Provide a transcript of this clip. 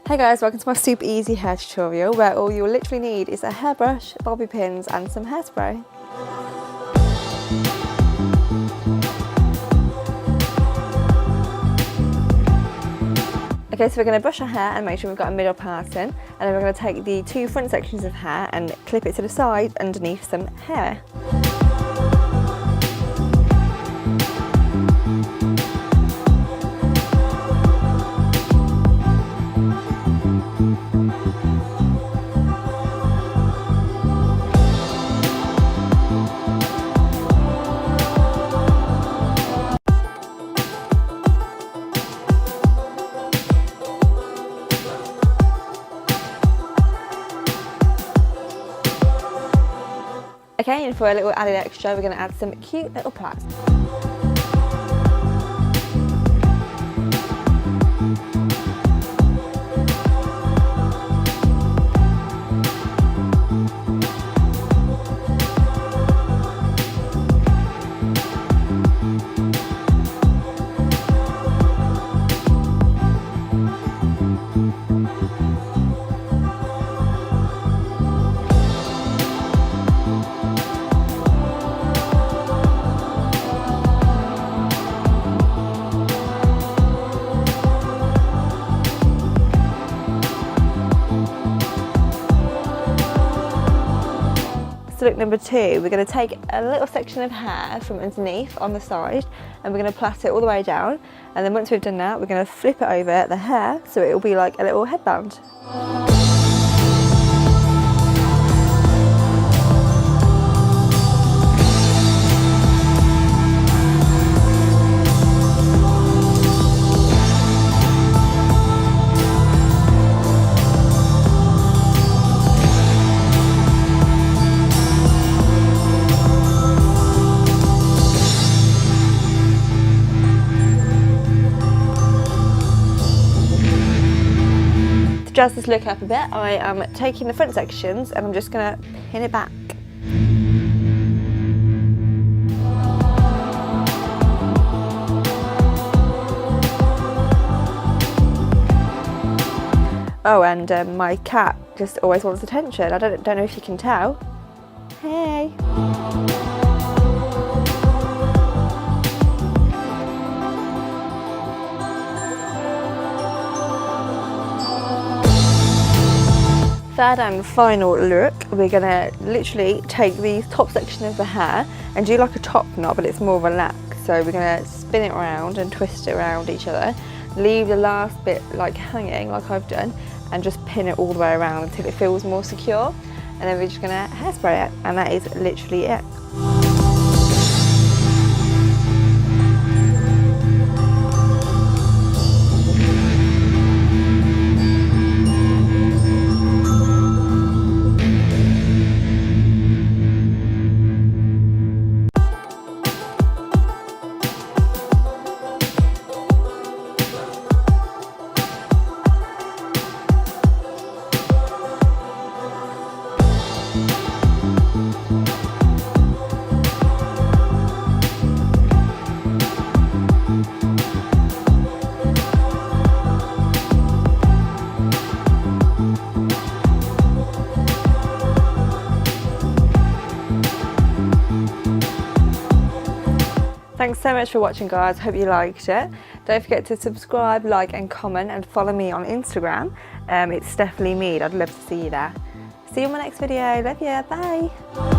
Hey guys, welcome to my super easy hair tutorial where all you'll literally need is a hairbrush, bobby pins and some hairspray. Okay, so we're going to brush our hair and make sure we've got a middle part in, and then we're going to take the two front sections of hair and clip it to the side underneath some hair. Okay, and for a little added extra, we're going to add some cute little plaits. So look, number two, we're going to take a little section of hair from underneath on the side and we're going to plait it all the way down, and then once we've done that we're going to flip it over the hair so it will be like a little headband. To jazz this look up a bit, I am taking the front sections and I'm just going to pin it back. Oh, and my cat just always wants attention. I don't know if you can tell. Hey! Third and final look, we're going to literally take the top section of the hair and do like a top knot, but it's more relaxed. So we're going to spin it around and twist it around each other, leave the last bit like hanging like I've done, and just pin it all the way around until it feels more secure. And then we're just going to hairspray it, and that is literally it. Thanks so much for watching, guys. Hope you liked it. Don't forget to subscribe, like and comment, and follow me on Instagram. It's StephLeaMead. I'd love to see you there. See you in my next video. Love you. Bye.